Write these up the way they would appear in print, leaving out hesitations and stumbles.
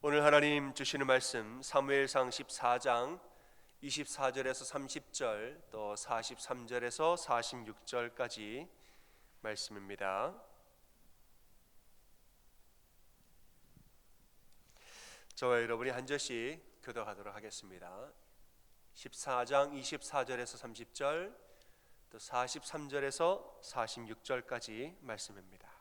오늘 하나님 주시는 말씀 사무엘상 14장 24절에서 30절 또 43절에서 46절까지 말씀입니다. 저와 여러분이 한 절씩 교독하도록 하겠습니다. 14장 24절에서 30절 또 43절에서 46절까지 말씀입니다.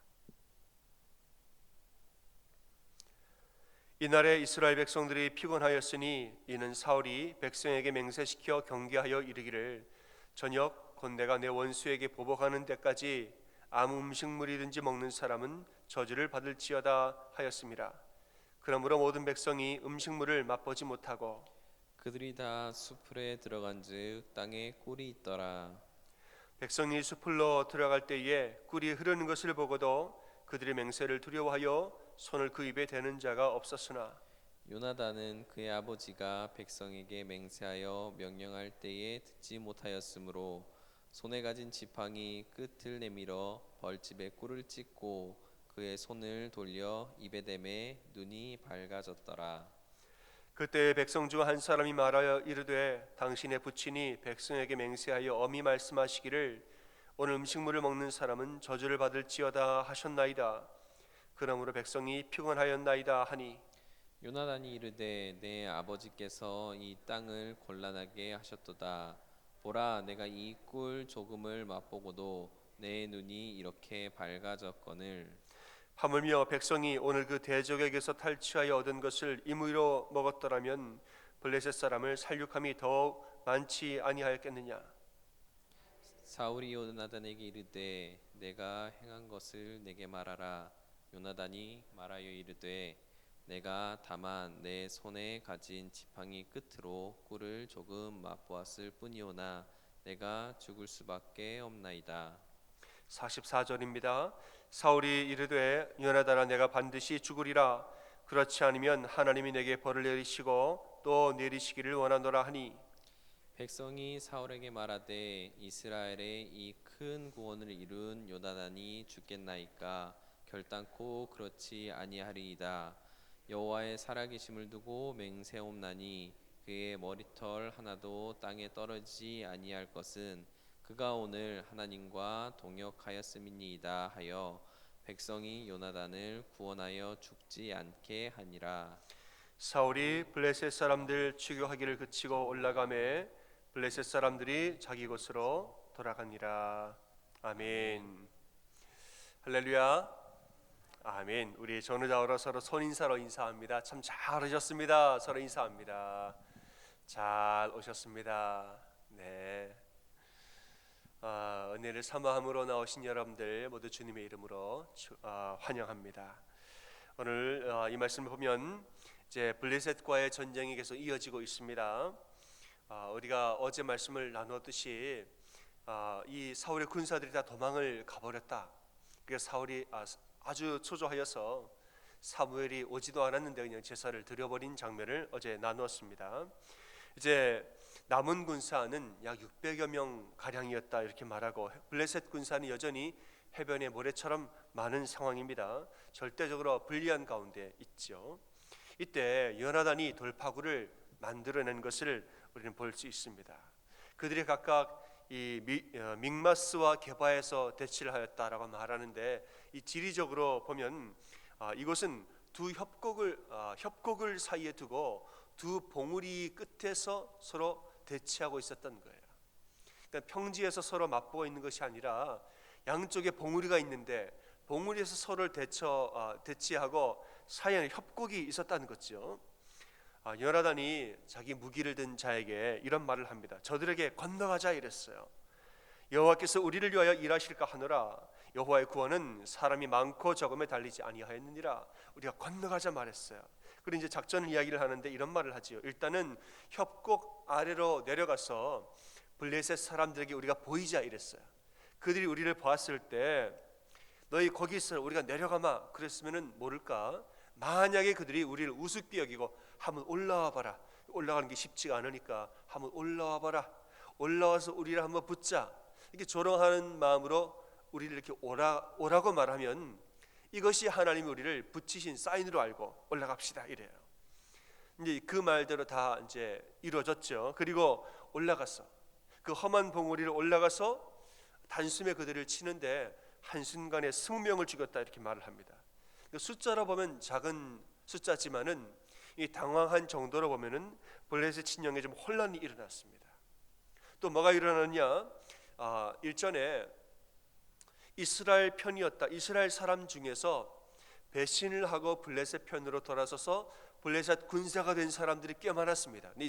이날에 이스라엘 백성들이 피곤하였으니 이는 사울이 백성에게 맹세시켜 경계하여 이르기를 저녁 곧 내가 내 원수에게 보복하는 때까지 아무 음식물이든지 먹는 사람은 저주를 받을지어다 하였습니다. 그러므로 모든 백성이 음식물을 맛보지 못하고 그들이 다 수풀에 들어간즉 땅에 꿀이 있더라. 백성이 수풀로 들어갈 때에 꿀이 흐르는 것을 보고도 그들의 맹세를 두려워하여 손을 그 입에 대는 자가 없었으나 요나단은 그의 아버지가 백성에게 맹세하여 명령할 때에 듣지 못하였으므로 손에 가진 지팡이 끝을 내밀어 벌집에 꿀을 찢고 그의 손을 돌려 입에 대매 눈이 밝아졌더라. 그때 백성 중 한 사람이 말하여 이르되 당신의 부친이 백성에게 맹세하여 엄히 말씀하시기를 오늘 음식물을 먹는 사람은 저주를 받을지어다 하셨나이다. 그러므로 백성이 피곤하였나이다 하니 요나단이 이르되 내 아버지께서 이 땅을 곤란하게 하셨도다. 보라, 내가 이 꿀 조금을 맛보고도 내 눈이 이렇게 밝아졌거늘. 하물며 백성이 오늘 그 대적에게서 탈취하여 얻은 것을 임의로 먹었더라면 블레셋 사람을 살육함이 더욱 많지 아니하였겠느냐. 사울이 요나단에게 이르되 내가 행한 것을 내게 말하라. 요나단이 말하여 이르되 내가 다만 내 손에 가진 지팡이 끝으로 꿀을 조금 맛보았을 뿐이오나 내가 죽을 수밖에 없나이다. 44절입니다. 사울이 이르되 요나단아 내가 반드시 죽으리라. 그렇지 않으면 하나님이 내게 벌을 내리시고 또 내리시기를 원하노라 하니 백성이 사울에게 말하되 이스라엘의 이 큰 구원을 이룬 요나단이 죽겠나이까. 결단코 그렇지 아니하리이다. 여호와의 살아계심을 두고 맹세옵나니 그의 머리털 하나도 땅에 떨어지지 아니할 것은 그가 오늘 하나님과 동역하였음이니이다 하여 백성이 요나단을 구원하여 죽지 않게 하니라. 사울이 블레셋 사람들 추격하기를 그치고 올라가매 블레셋 사람들이 자기 곳으로 돌아가니라. 아멘. 할렐루야. 아멘. 우리 전우자어로 서로 손인사로 인사합니다. 참 잘하셨습니다. 서로 인사합니다. 잘 오셨습니다. 네. 은혜를 사모함으로 나오신 여러분들 모두 주님의 이름으로 환영합니다. 오늘 이 말씀을 보면 이제 블레셋과의 전쟁이 계속 이어지고 있습니다. 우리가 어제 말씀을 나누었듯이 이 사울의 군사들이 다 도망을 가버렸다. 그래서 사울이 아주 초조하여서 사무엘이 오지도 않았는데 그냥 제사를 드려버린 장면을 어제 나누었습니다. 이제 남은 군사는 약 600여 명 가량이었다 이렇게 말하고 블레셋 군사는 여전히 해변의 모래처럼 많은 상황입니다. 절대적으로 불리한 가운데 있죠. 이때 요나단이 돌파구를 만들어낸 것을 우리는 볼 수 있습니다. 그들이 각각 이 믹마스와 게바에서 대치를 하였다라고 말하는데 이 지리적으로 보면 이곳은 두 협곡을 사이에 두고 두 봉우리 끝에서 서로 대치하고 있었던 거예요. 그러니까 평지에서 서로 맞보고 있는 것이 아니라 양쪽에 봉우리가 있는데 봉우리에서 서로를 대치하고 사이에는 협곡이 있었다는 거죠. 요나단이 자기 무기를 든 자에게 이런 말을 합니다. 저들에게 건너가자 이랬어요. 여호와께서 우리를 위하여 일하실까 하노라. 여호와의 구원은 사람이 많고 적음에 달리지 아니하였느니라. 우리가 건너가자 말했어요. 그리고 이제 작전 이야기를 하는데 이런 말을 하지요. 일단은 협곡 아래로 내려가서 블레셋 사람들에게 우리가 보이자 이랬어요. 그들이 우리를 보았을 때 너희 거기 있어 우리가 내려가마 그랬으면은 모를까. 만약에 그들이 우리를 우습게 여기고 한번 올라와 봐라. 올라가는 게 쉽지가 않으니까 한번 올라와 봐라. 올라와서 우리를 한번 붙자. 이렇게 조롱하는 마음으로 우리를 이렇게 오라고 말하면 이것이 하나님이 우리를 붙이신 사인으로 알고 올라갑시다 이래요. 이제 그 말대로 다 이제 이루어졌죠. 그리고 올라가서 그 험한 봉우리를 올라가서 단숨에 그들을 치는데 한순간에 20명을 죽였다 이렇게 말을 합니다. 숫자로 보면 작은 숫자지만은 이 당황한 정도로 보면은 블레셋 진영에 좀 혼란이 일어났습니다. 또 뭐가 일어났냐? 일전에 이스라엘 편이었다. 이스라엘 사람 중에서 배신을 하고 블레셋 편으로 돌아서서 블레셋 군사가 된 사람들이 꽤 많았습니다. 근데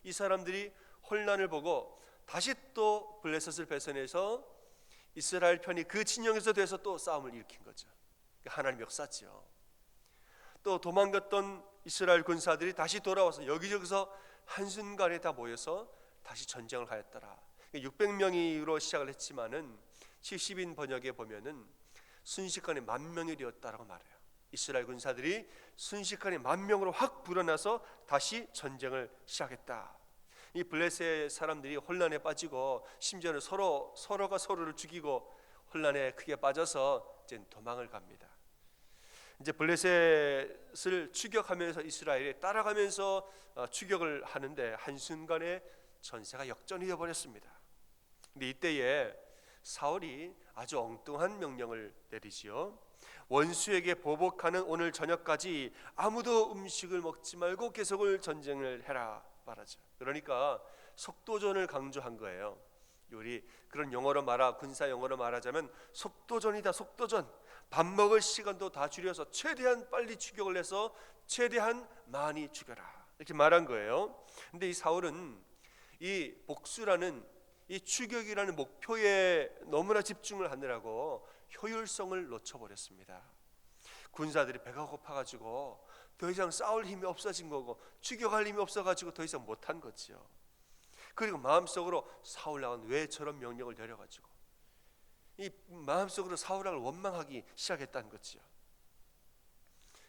이 사람들이 혼란을 보고 다시 또 블레셋을 배선해서 이스라엘 편이 그 진영에서 돼서 또 싸움을 일으킨 거죠. 하나님 역사죠. 또 도망갔던 이스라엘 군사들이 다시 돌아와서 여기저기서 한순간에 다 모여서 다시 전쟁을 하였더라. 600명으로 시작을 했지만은 70인 번역에 보면은 순식간에 10,000명이 되었다라고 말해요. 이스라엘 군사들이 순식간에 10,000명으로 확 불어나서 다시 전쟁을 시작했다. 이 블레셋 사람들이 혼란에 빠지고 심지어는 서로가 서로를 죽이고 혼란에 크게 빠져서 이제 도망을 갑니다. 이제 블레셋을 추격하면서 이스라엘이 따라가면서 추격을 하는데 한순간에 전세가 역전이 되어 버렸습니다. 근데 이때에 사울이 아주 엉뚱한 명령을 내리지요. 원수에게 보복하는 오늘 저녁까지 아무도 음식을 먹지 말고 계속을 전쟁을 해라 말하죠. 그러니까 속도전을 강조한 거예요. 우리 그런 군사 용어로 말하자면 속도전이다. 속도전. 밥 먹을 시간도 다 줄여서 최대한 빨리 추격을 해서 최대한 많이 죽여라 이렇게 말한 거예요. 근데 이 사울은 이 복수라는 이 추격이라는 목표에 너무나 집중을 하느라고 효율성을 놓쳐버렸습니다. 군사들이 배가 고파가지고 더 이상 싸울 힘이 없어진 거고 추격할 힘이 없어가지고 더 이상 못한 거지요. 그리고 마음속으로 사울왕은 왜 저런 명령을 내려가지고 이 마음속으로 사울왕을 원망하기 시작했다는 거지요.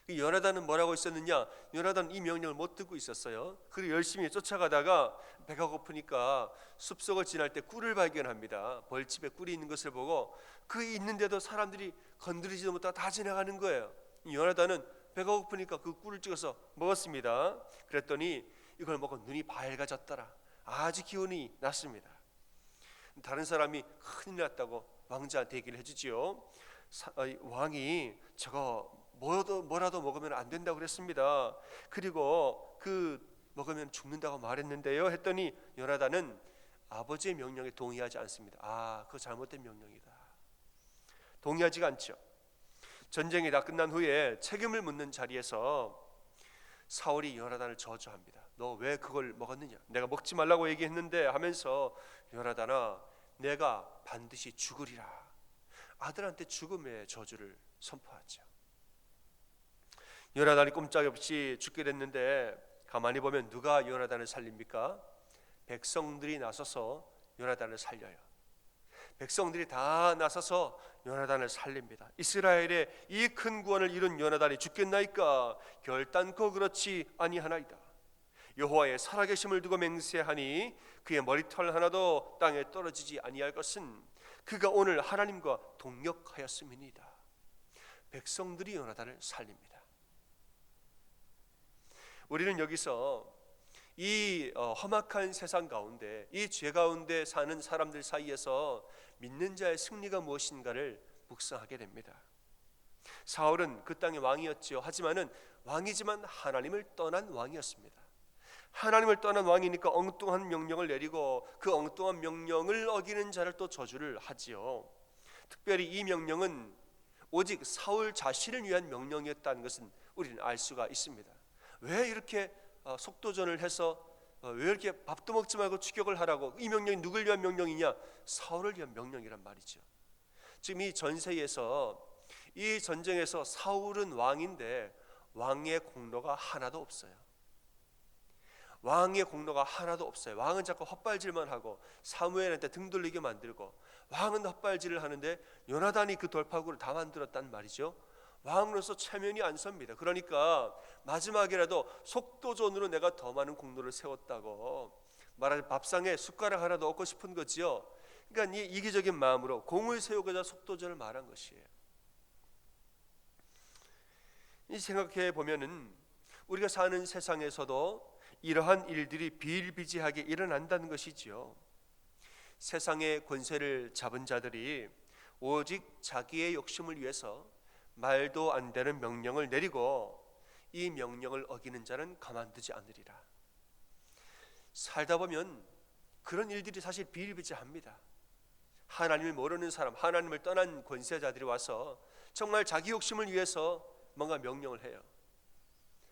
요나단은 뭐라고 있었느냐? 요나단은 이 명령을 못 듣고 있었어요. 그리고 열심히 쫓아가다가 배가 고프니까 숲속을 지날 때 꿀을 발견합니다. 벌집에 꿀이 있는 것을 보고 그 있는데도 사람들이 건드리지도 못하고 다 지나가는 거예요. 요나단은 배가 고프니까 그 꿀을 찍어서 먹었습니다. 그랬더니 이걸 먹고 눈이 밝아졌더라. 아주 기운이 났습니다. 다른 사람이 큰일 났다고 왕자한테 얘기를 해주지요. 왕이 저거 뭐라도 먹으면 안 된다고 그랬습니다. 그리고 그 먹으면 죽는다고 말했는데요 했더니 요나단은 아버지의 명령에 동의하지 않습니다. 그거 잘못된 명령이다. 동의하지가 않죠. 전쟁이 다 끝난 후에 책임을 묻는 자리에서 사울이 요나단을 저주합니다. 너 왜 그걸 먹었느냐? 내가 먹지 말라고 얘기했는데 하면서 요나단아 내가 반드시 죽으리라. 아들한테 죽음의 저주를 선포하죠. 요나단이 꼼짝없이 죽게 됐는데 가만히 보면 누가 요나단을 살립니까? 백성들이 나서서 요나단을 살려요. 백성들이 다 나서서 요나단을 살립니다. 이스라엘의 이 큰 구원을 이룬 요나단이 죽겠나이까? 결단코 그렇지 아니하나이다. 여호와의 살아계심을 두고 맹세하니 그의 머리털 하나도 땅에 떨어지지 아니할 것은 그가 오늘 하나님과 동역하였음이니이다. 백성들이 요나단을 살립니다. 우리는 여기서 이 험악한 세상 가운데 이 죄 가운데 사는 사람들 사이에서 믿는 자의 승리가 무엇인가를 묵상하게 됩니다. 사울은 그 땅의 왕이었지요. 하지만은 왕이지만 하나님을 떠난 왕이었습니다. 하나님을 떠난 왕이니까 엉뚱한 명령을 내리고 그 엉뚱한 명령을 어기는 자를 또 저주를 하지요. 특별히 이 명령은 오직 사울 자신을 위한 명령이었다는 것은 우리는 알 수가 있습니다. 왜 이렇게 속도전을 해서 왜 이렇게 밥도 먹지 말고 추격을 하라고? 이 명령이 누굴 위한 명령이냐? 사울을 위한 명령이란 말이죠. 지금 이 전세에서 이 전쟁에서 사울은 왕인데 왕의 공로가 하나도 없어요. 왕의 공로가 하나도 없어요. 왕은 자꾸 헛발질만 하고 사무엘한테 등 돌리게 만들고 왕은 헛발질을 하는데 요나단이 그 돌파구를 다 만들었단 말이죠. 왕으로서 체면이 안 섭니다. 그러니까 마지막이라도 속도전으로 내가 더 많은 공로를 세웠다고 말하자면 밥상에 숟가락 하나도 얻고 싶은 거지요. 그러니까 이 이기적인 마음으로 공을 세우고자 속도전을 말한 것이에요. 이 생각해 보면은 우리가 사는 세상에서도 이러한 일들이 비일비재하게 일어난다는 것이지요. 세상의 권세를 잡은 자들이 오직 자기의 욕심을 위해서 말도 안 되는 명령을 내리고 이 명령을 어기는 자는 가만두지 않으리라. 살다 보면 그런 일들이 사실 비일비재합니다. 하나님을 모르는 사람, 하나님을 떠난 권세자들이 와서 정말 자기 욕심을 위해서 뭔가 명령을 해요.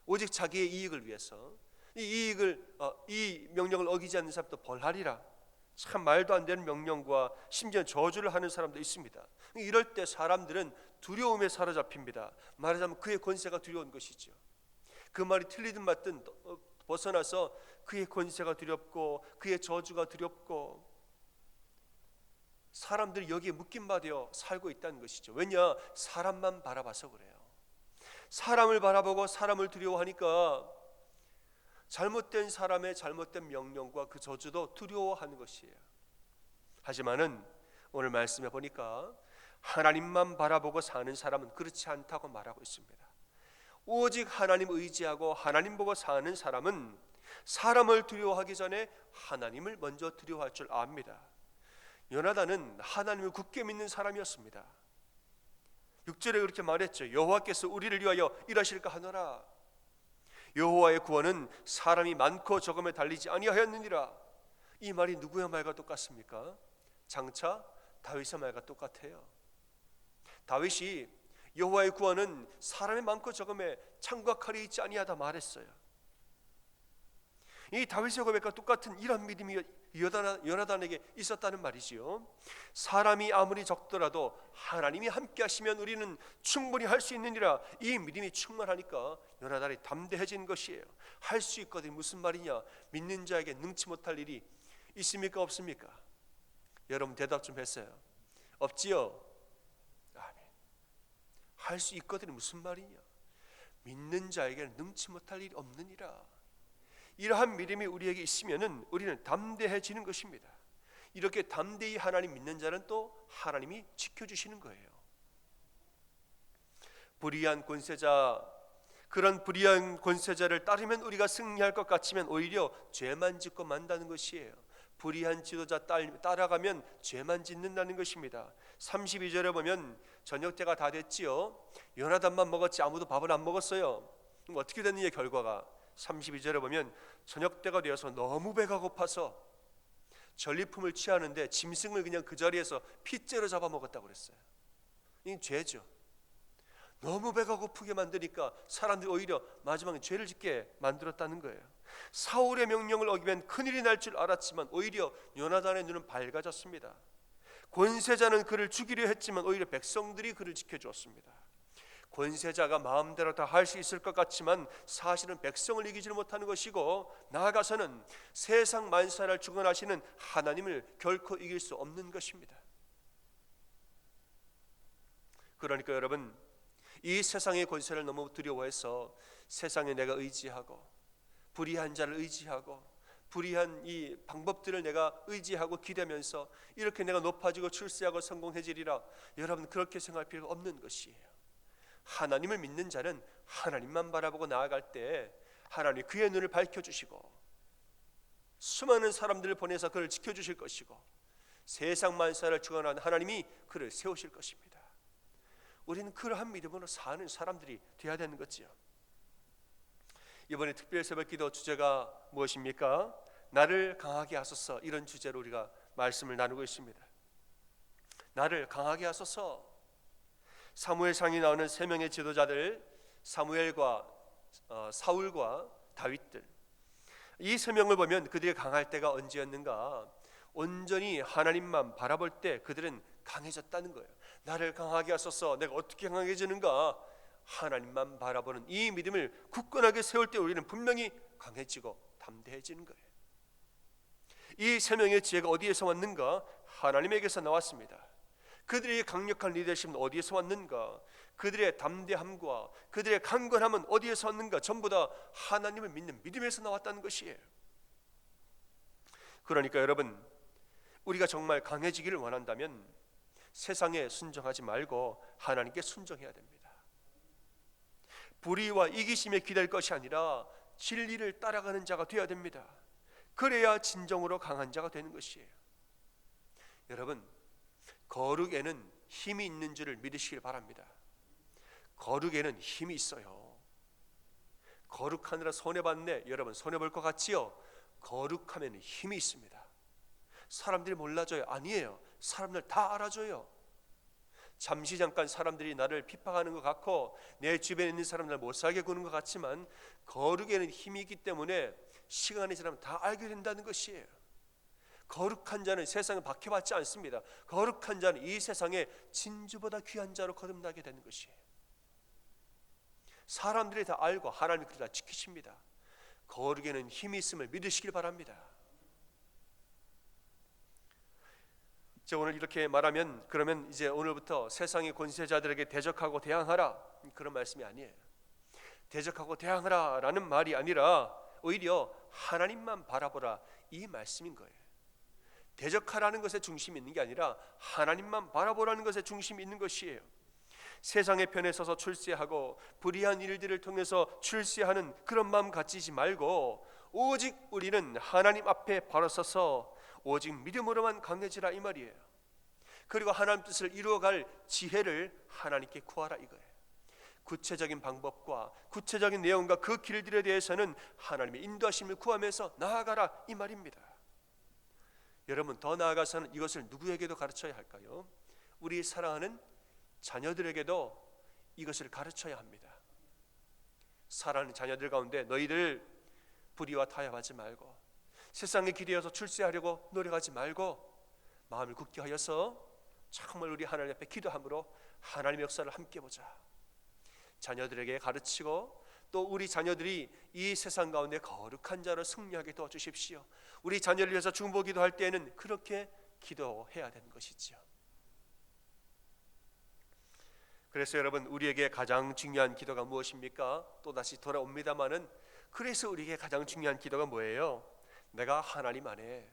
오직 자기의 이익을 위해서. 이 명령을 어기지 않는 사람도 벌하리라. 참 말도 안 되는 명령과 심지어 저주를 하는 사람도 있습니다. 이럴 때 사람들은 두려움에 사로잡힙니다. 말하자면 그의 권세가 두려운 것이죠. 그 말이 틀리든 맞든 벗어나서 그의 권세가 두렵고 그의 저주가 두렵고 사람들이 여기에 묶임받아 살고 있다는 것이죠. 왜냐? 사람만 바라봐서 그래요. 사람을 바라보고 사람을 두려워하니까 잘못된 사람의 잘못된 명령과 그 저주도 두려워하는 것이에요. 하지만은 오늘 말씀해 보니까 하나님만 바라보고 사는 사람은 그렇지 않다고 말하고 있습니다. 오직 하나님 의지하고 하나님 보고 사는 사람은 사람을 두려워하기 전에 하나님을 먼저 두려워할 줄 압니다. 요나단은 하나님을 굳게 믿는 사람이었습니다. 6절에 그렇게 말했죠. 여호와께서 우리를 위하여 일하실까 하노라. 여호와의 구원은 사람이 많고 적음에 달리지 아니하였느니라. 이 말이 누구의 말과 똑같습니까? 장차 다윗의 말과 똑같아요. 다윗이 여호와의 구원은 사람이 많고 적음에 창과 칼이 있지 아니하다 말했어요. 이 다윗의 고백과 똑같은 이런 믿음이 요나단에게 있었다는 말이지요. 사람이 아무리 적더라도 하나님이 함께 하시면 우리는 충분히 할 수 있느니라. 이 믿음이 충만하니까 요나단이 담대해진 것이에요. 할 수 있거든. 무슨 말이냐? 믿는 자에게 능치 못할 일이 있습니까? 없습니까? 여러분 대답 좀 했어요. 없지요? 아멘. 할 수 있거든. 무슨 말이냐? 믿는 자에게는 능치 못할 일이 없느니라. 이러한 믿음이 우리에게 있으면은 우리는 담대해지는 것입니다. 이렇게 담대히 하나님 믿는 자는 또 하나님이 지켜주시는 거예요. 불의한 권세자, 그런 불의한 권세자를 따르면 우리가 승리할 것 같지만 오히려 죄만 짓고 만다는 것이에요. 불의한 지도자 따라가면 죄만 짓는다는 것입니다. 32절에 보면 저녁 때가 다 됐지요. 요나단만 먹었지 아무도 밥을 안 먹었어요. 그럼 어떻게 됐느냐 결과가 32절에 보면 저녁 때가 되어서 너무 배가 고파서 전리품을 취하는데 짐승을 그냥 그 자리에서 핏째로 잡아먹었다고 그랬어요. 이게 죄죠. 너무 배가 고프게 만드니까 사람들이 오히려 마지막에 죄를 짓게 만들었다는 거예요. 사울의 명령을 어기면 큰일이 날 줄 알았지만 오히려 요나단의 눈은 밝아졌습니다. 권세자는 그를 죽이려 했지만 오히려 백성들이 그를 지켜주었습니다. 권세자가 마음대로 다 할 수 있을 것 같지만 사실은 백성을 이기지를 못하는 것이고 나아가서는 세상 만사를 주관하시는 하나님을 결코 이길 수 없는 것입니다. 그러니까 여러분, 이 세상의 권세를 너무 두려워해서 세상에 내가 의지하고 불의한 자를 의지하고 불의한 이 방법들을 내가 의지하고 기대면서 이렇게 내가 높아지고 출세하고 성공해지리라. 여러분 그렇게 생각할 필요가 없는 것이에요. 하나님을 믿는 자는 하나님만 바라보고 나아갈 때 하나님 그의 눈을 밝혀주시고 수많은 사람들을 보내서 그를 지켜주실 것이고 세상 만사를 주관하는 하나님이 그를 세우실 것입니다. 우리는 그러한 믿음으로 사는 사람들이 되어야 되는 거지요. 이번에 특별 새벽기도 주제가 무엇입니까? 나를 강하게 하소서. 이런 주제로 우리가 말씀을 나누고 있습니다. 나를 강하게 하소서. 사무엘상에 나오는 세 명의 지도자들 사무엘과 사울과 다윗들, 이 세 명을 보면 그들이 강할 때가 언제였는가? 온전히 하나님만 바라볼 때 그들은 강해졌다는 거예요. 나를 강하게 하소서. 내가 어떻게 강해지는가? 하나님만 바라보는 이 믿음을 굳건하게 세울 때 우리는 분명히 강해지고 담대해지는 거예요. 이 세 명의 지혜가 어디에서 왔는가? 하나님에게서 나왔습니다. 그들의 강력한 리더십은 어디에서 왔는가? 그들의 담대함과 그들의 강건함은 어디에서 왔는가? 전부 다 하나님을 믿는 믿음에서 나왔다는 것이에요. 그러니까 여러분, 우리가 정말 강해지기를 원한다면 세상에 순종하지 말고 하나님께 순종해야 됩니다. 불의와 이기심에 기댈 것이 아니라 진리를 따라가는 자가 되어야 됩니다. 그래야 진정으로 강한 자가 되는 것이에요. 여러분, 거룩에는 힘이 있는 줄을 믿으시길 바랍니다. 거룩에는 힘이 있어요. 거룩하느라 손해봤네. 여러분, 손해볼 것 같지요? 거룩하면 힘이 있습니다. 사람들이 몰라줘요? 아니에요. 사람들 다 알아줘요. 잠시 잠깐 사람들이 나를 핍박하는 것 같고 내 주변에 있는 사람들 못 살게 구는 것 같지만 거룩에는 힘이 있기 때문에 시간이 지나면 다 알게 된다는 것이에요. 거룩한 자는 세상에 박해받지 않습니다. 거룩한 자는 이 세상에 진주보다 귀한 자로 거듭나게 되는 것이에요. 사람들이 다 알고 하나님이 그를 다 지키십니다. 거룩에는 힘이 있음을 믿으시길 바랍니다. 제가 오늘 이렇게 말하면 그러면 이제 오늘부터 세상의 권세자들에게 대적하고 대항하라, 그런 말씀이 아니에요. 대적하고 대항하라 라는 말이 아니라 오히려 하나님만 바라보라, 이 말씀인 거예요. 대적하라는 것에 중심이 있는 게 아니라 하나님만 바라보라는 것에 중심이 있는 것이에요. 세상의 편에 서서 출세하고 불의한 일들을 통해서 출세하는 그런 마음 가지지 말고 오직 우리는 하나님 앞에 바로 서서 오직 믿음으로만 강해지라, 이 말이에요. 그리고 하나님 뜻을 이루어갈 지혜를 하나님께 구하라, 이거예요. 구체적인 방법과 구체적인 내용과 그 길들에 대해서는 하나님의 인도하심을 구하면서 나아가라, 이 말입니다. 여러분, 더 나아가서는 이것을 누구에게도 가르쳐야 할까요? 우리 사랑하는 자녀들에게도 이것을 가르쳐야 합니다. 사랑하는 자녀들 가운데 너희들 불의와 타협하지 말고 세상에 기대어서 출세하려고 노력하지 말고 마음을 굳게 하여서 정말 우리 하나님 앞에 기도함으로 하나님의 역사를 함께 보자. 자녀들에게 가르치고 또 우리 자녀들이 이 세상 가운데 거룩한 자로 승리하게 도와주십시오. 우리 자녀를 위해서 중보기도 할 때에는 그렇게 기도해야 되는 것이죠. 그래서 여러분, 우리에게 가장 중요한 기도가 무엇입니까? 또다시 돌아옵니다마는, 그래서 우리에게 가장 중요한 기도가 뭐예요? 내가 하나님 안에,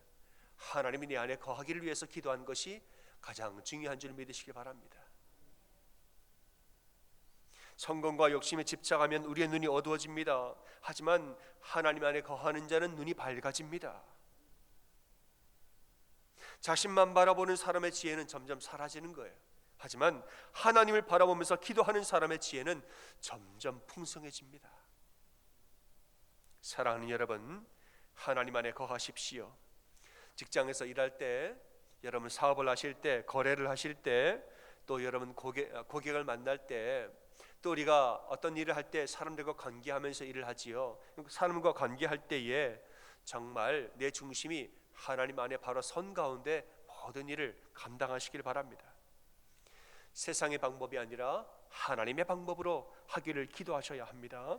하나님이 내 안에 거하기를 위해서 기도한 것이 가장 중요한 줄 믿으시기 바랍니다. 성공과 욕심에 집착하면 우리의 눈이 어두워집니다. 하지만 하나님 안에 거하는 자는 눈이 밝아집니다. 자신만 바라보는 사람의 지혜는 점점 사라지는 거예요. 하지만 하나님을 바라보면서 기도하는 사람의 지혜는 점점 풍성해집니다. 사랑하는 여러분, 하나님 안에 거하십시오. 직장에서 일할 때, 여러분 사업을 하실 때, 거래를 하실 때, 또 여러분 고객을 만날 때, 또 우리가 어떤 일을 할 때 사람들과 관계하면서 일을 하지요. 사람과 관계할 때에 정말 내 중심이 하나님 안에 바로 선 가운데 모든 일을 감당하시길 바랍니다. 세상의 방법이 아니라 하나님의 방법으로 하기를 기도하셔야 합니다.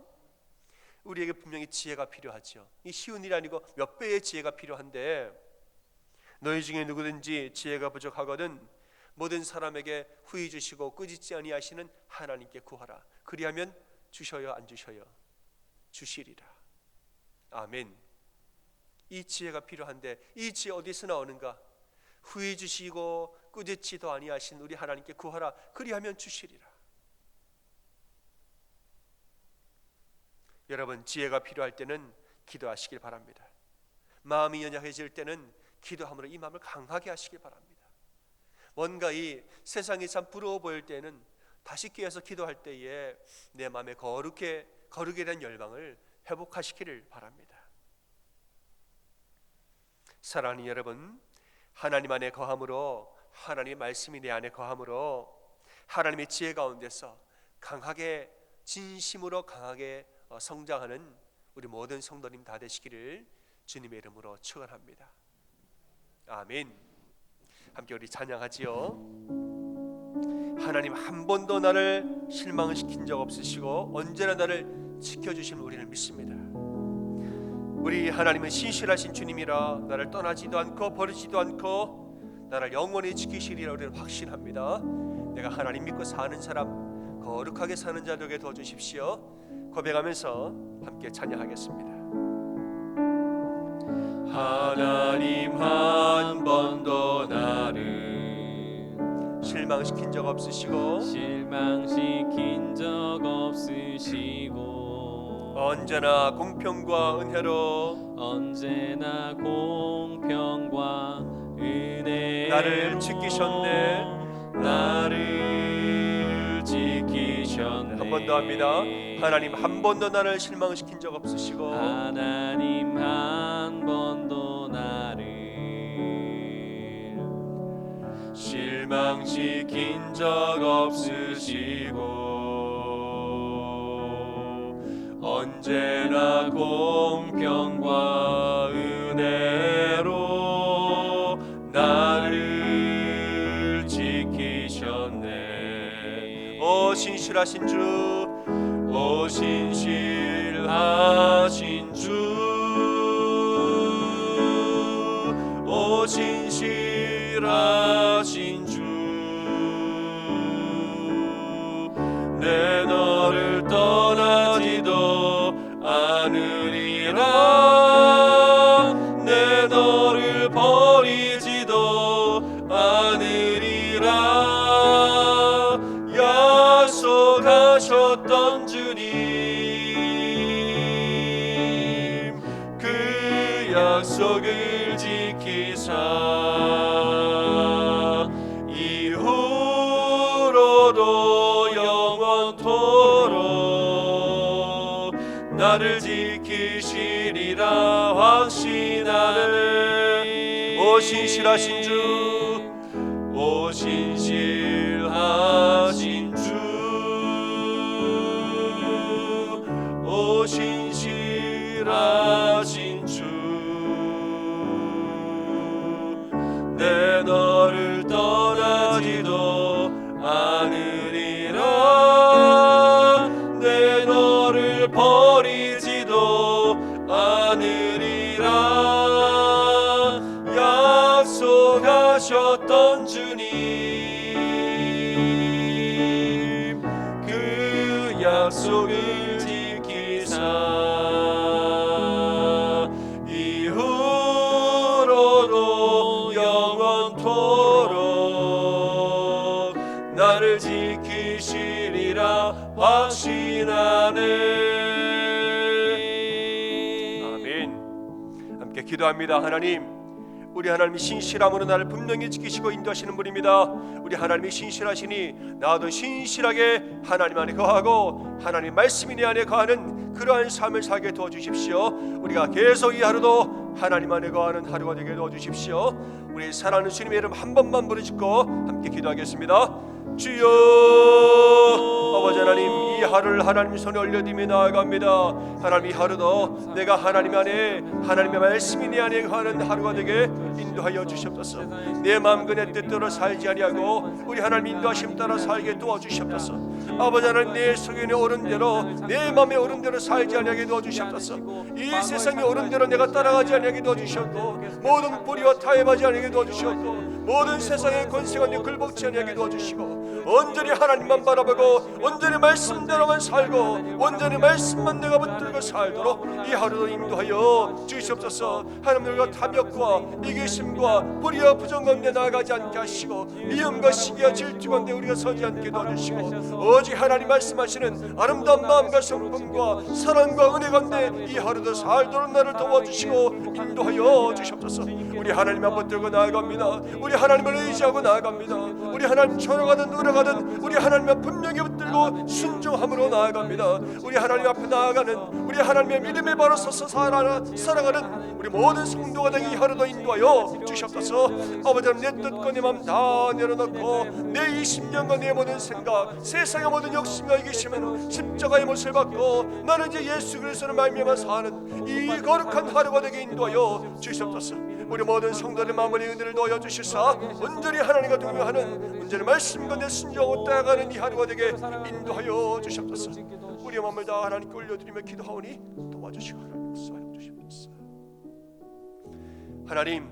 우리에게 분명히 지혜가 필요하죠. 이 쉬운 일이 아니고 몇 배의 지혜가 필요한데, 너희 중에 누구든지 지혜가 부족하거든 모든 사람에게 후히 주시고 꾸짖지 아니하시는 하나님께 구하라. 그리하면 주셔요, 안 주셔요? 주시리라. 아멘. 이 지혜가 필요한데 이 지혜 어디서 나오는가? 후히 주시고 꾸짖지도 아니하신 우리 하나님께 구하라. 그리하면 주시리라. 여러분, 지혜가 필요할 때는 기도하시길 바랍니다. 마음이 연약해질 때는 기도함으로 이 마음을 강하게 하시길 바랍니다. 뭔가 이 세상이 참 부러워 보일 때는 다시 깨어서 기도할 때에 내 마음에 거룩에 대한 열망을 회복하시기를 바랍니다. 사랑하는 여러분, 하나님 안에 거함으로, 하나님의 말씀이 내 안에 거함으로 하나님의 지혜 가운데서 강하게, 진심으로 강하게 성장하는 우리 모든 성도님 다 되시기를 주님의 이름으로 축원합니다. 아멘. 함께 우리 찬양하지요. 하나님 한 번도 나를 실망시킨 적 없으시고 언제나 나를 지켜주심을 우리는 믿습니다. 우리 하나님은 신실하신 주님이라 나를 떠나지도 않고 버리지도 않고 나를 영원히 지키시리라 우리는 확신합니다. 내가 하나님 믿고 사는 사람, 거룩하게 사는 자 되게 도와주십시오. 고백하면서 함께 찬양하겠습니다. 하나님 한 번도 나를 실망시킨 적 없으시고 실망시킨 적 없으시고 언제나 공평과 은혜로 언제나 공평과 은혜로 나를 지키셨네. 나를 지키셨네. 한 번 더 합니다. 하나님 한 번도 나를 실망시킨 적 없으시고 하나님 한 번도 나를 실망시킨 적 없으시고 언제나 공평과 은혜로 나를 지키셨네. 오 신실하신 주, 오 신실하신 주, 오 신실하신 주, 내 너를 떠나지도 않으리라, 내 너를 버리지도 않으리라 약속하셨던 주님, 그 약속을 지키사 이후로도 영원토록 나를 지키시리라 확신하네. 오 신실하신 주, 오 신실하신 주, 오 신실하신 주, 내 너를 떠나지도 않으리라, 내 너를 버리지도 않으리라 약속하셨던 주님, 그 약속을 지키사 이후로도 영원토록 나를 지키시리라 확신하네. 아멘. 함께 기도합니다. 하나님, 우리 하나님이 신실함으로 나를 분명히 지키시고 인도하시는 분입니다. 우리 하나님이 신실하시니 나도 신실하게 하나님 안에 거하고 하나님 말씀이 내 안에 거하는 그러한 삶을 살게 도와주십시오. 우리가 계속 이 하루도 하나님 안에 거하는 하루가 되게 도와주십시오. 우리 사랑하는 주님의 이름 한 번만 부르짖고 함께 기도하겠습니다. 주여, 아버지 하나님, 이 하루를 하나님 손에 올려드리며 나아갑니다. 하나님, 이 하루도 내가 하나님 안에 하나님의 말씀이 내 안에 거하는 하루가 되게 인도하여 주시옵소서. 내 마음과 내 뜻대로 살지 아니하고 우리 하나님 인도하심 따라 살게 도와주시옵소서. 아버지 하나님, 내 성현에 오른 대로 내 마음에 오른 대로 살지 아니하게 도와주시옵소서. 이 세상에 오른 대로 내가 따라가지 아니하게 도와주시옵고 모든 뿌리와 타협하지 아니하게 도와주시옵고 모든 세상의 권세가 내 굴복지 아니하게 도와주시고 온전히 하나님만 바라보고 온전히 말씀대로만 살고 온전히 말씀만 내가 붙들고 살도록 이 하루도 인도하여 주시옵소서. 하나님들과 타협과 이기심과 불의와 부정 가운데 나아가지 않게 하시고 미움과 시기와 질투 가운데 우리가 서지 않게 도와주시고 오직 하나님 말씀하시는 아름다운 마음과 성품과 사랑과 은혜 가운데 이 하루도 살도록 나를 도와주시고 인도하여 주시옵소서. 우리 하나님 앞에 들고 나아갑니다. 우리 하나님을 의지하고 나아갑니다. 우리 하나님 전화가든 의뢰가든 우리 하나님 앞에 분명히 붙들고 순종함으로 나아갑니다. 우리 하나님 앞에 나아가는 우리 하나님의 믿음에 바로 서서 살아가는 우리 모든 성도가 되기 이 하루도 인도하여 주시옵소서. 아버지 하나님, 내 뜻과 내 마음 다 내려놓고 내 20년과 내 모든 생각 세상의 모든 욕심과 이기심은 십자가의 못을 받고 나는 이제 예수 그리스도를 말미암아 사는 이 거룩한 하루가 되게 인도하여 주시옵소서. 우리 모든 성도들의 마음의 은혜를 넣어 주시사 온전히 하나님과 동행하는 온전히 말씀과 내 순종하고 따라가는 이 하루가 되게 인도하여 주시옵소서. 우리의 마음을 다 하나님께 올려드리며 기도하오니 도와주시고 하나님 사하여 주시옵소서. 하나님,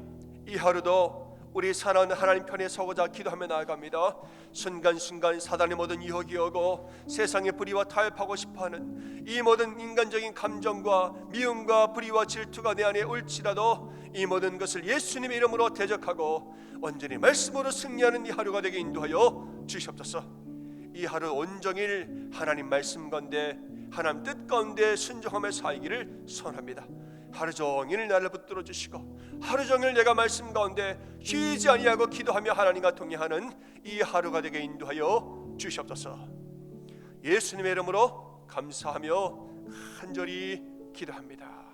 이 하루도 우리 사랑하는 하나님 편에 서고자 기도하며 나아갑니다. 순간순간 사단의 모든 유혹이 오고 세상의 불의와 타협하고 싶어하는 이 모든 인간적인 감정과 미움과 불의와 질투가 내 안에 올지라도 이 모든 것을 예수님의 이름으로 대적하고 온전히 말씀으로 승리하는 이 하루가 되게 인도하여 주시옵소서. 이 하루 온종일 하나님 말씀 가운데 하나님 뜻 가운데 순종하며 살기를 소원합니다. 하루 종일 나를 붙들어 주시고 하루 종일 내가 말씀 가운데 쉬지 아니하고 기도하며 하나님과 동행하는 이 하루가 되게 인도하여 주시옵소서. 예수님의 이름으로 감사하며 간절히 기도합니다.